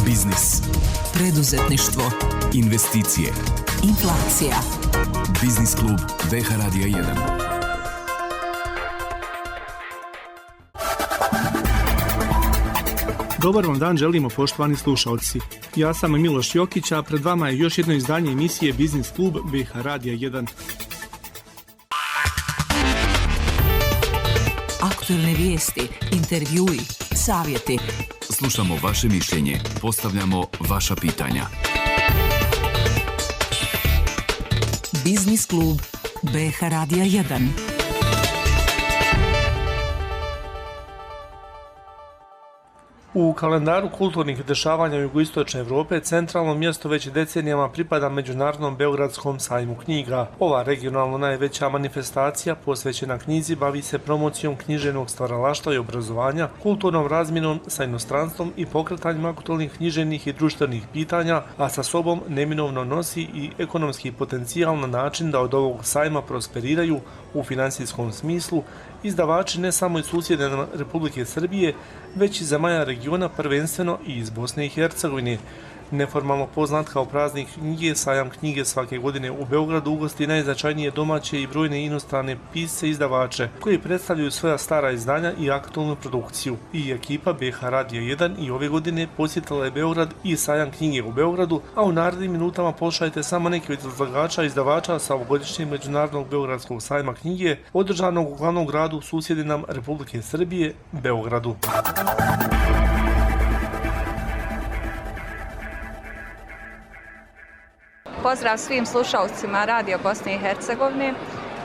Biznis, preduzetništvo, investicije, inflacija, Biznis klub BH Radija 1. Dobar vam dan želimo, poštovani slušalci. Ja sam Miloš Jokić, a pred vama je još jedno izdanje emisije Biznis klub BH Radija 1. aktualne vijesti, intervjui, savjeti. Slušamo vaše mišljenje, postavljamo vaša pitanja. Biznis klub BH Radija 1. U kalendaru kulturnih dešavanja jugoistočne Europe centralno mjesto već decenijama pripada Međunarodnom Beogradskom sajmu knjiga. Ova regionalno najveća manifestacija posvećena knjizi bavi se promocijom književnog stvaralaštva i obrazovanja, kulturnom razmjenom sa inostranstvom i pokretanjem aktualnih književnih i društvenih pitanja, a sa sobom neminovno nosi i ekonomski potencijal na način da od ovog sajma prosperiraju u financijskom smislu izdavači ne samo iz susjedne Republike Srbije, već i zemalja regiona, prvenstveno i iz Bosne i Hercegovine. Neformalno poznat kao praznik knjige, sajam knjige svake godine u Beogradu ugosti najznačajnije domaće i brojne inostrane pisce i izdavače koji predstavljaju svoja stara izdanja i aktualnu produkciju. I ekipa BH Radija 1 i ove godine posjetila je Beograd i sajam knjige u Beogradu, a u narednim minutama poslušajte samo neki od izlagača i izdavača sa ovogodišnjeg Međunarodnog Beogradskog sajma knjige održanog u glavnom gradu susjedne nam Republike Srbije, Beogradu. Pozdrav svim slušalcima Radio Bosne i Hercegovine.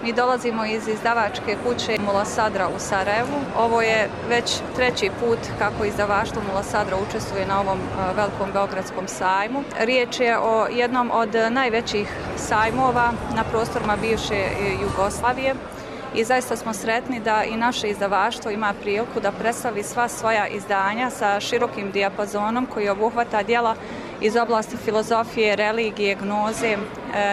Mi dolazimo iz izdavačke kuće Mula Sadra u Sarajevu. Ovo je već treći put kako izdavaštvo Mula Sadra učestvuje na ovom velikom beogradskom sajmu. Riječ je o jednom od najvećih sajmova na prostorima bivše Jugoslavije. I zaista smo sretni da i naše izdavaštvo ima priliku da predstavi sva svoja izdanja sa širokim dijapazonom koji obuhvata djela iz oblasti filozofije, religije, gnoze,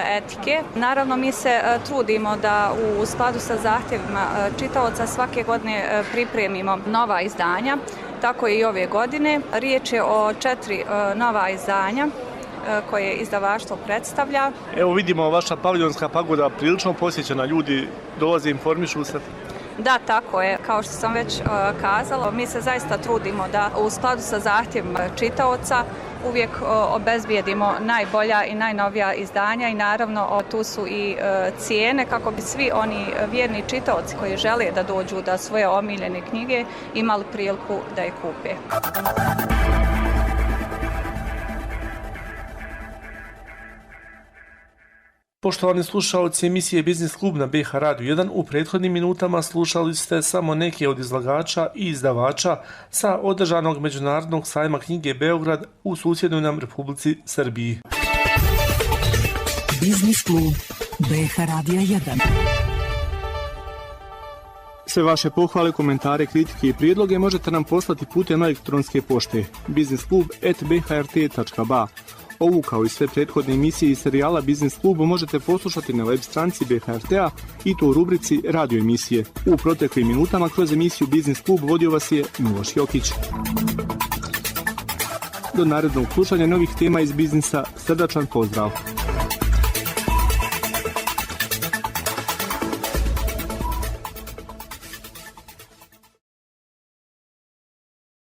etike. Naravno, mi se trudimo da u skladu sa zahtjevima čitaoca svake godine pripremimo nova izdanja, tako i ove godine. Riječ je o 4 nova izdanja koje izdavaštvo predstavlja. Evo vidimo vaša paviljonska pagoda prilično posjećena, ljudi dolaze, informišu se. Da, tako je. Kao što sam već kazala, mi se zaista trudimo da u skladu sa zahtjevima čitaoca uvijek obezbijedimo najbolja i najnovija izdanja i naravno tu su i cijene kako bi svi oni vjerni čitaoci koji žele da dođu da svoje omiljene knjige imali priliku da je kupe. Poštovani slušalci emisije Biznis klub na BH Radiju 1, u prethodnim minutama slušali ste samo neke od izlagača i izdavača sa održanog Međunarodnog sajma knjige Beograd u susjednoj nam Republici Srbiji. Biznis klub BH Radija 1. Sve vaše pohvale, komentare, kritike i prijedloge možete nam poslati putem elektronske pošte biznisklub@bhrt.ba. Ovu kao i sve prethodne emisije i serijala Biznis klubu možete poslušati na web stranici BHRT-a i to u rubrici Radio emisije. U proteklim minutama kroz emisiju Biznis klub vodio vas je Miloš Jokić. Do narednog slušanja novih tema iz biznisa, srdačan pozdrav!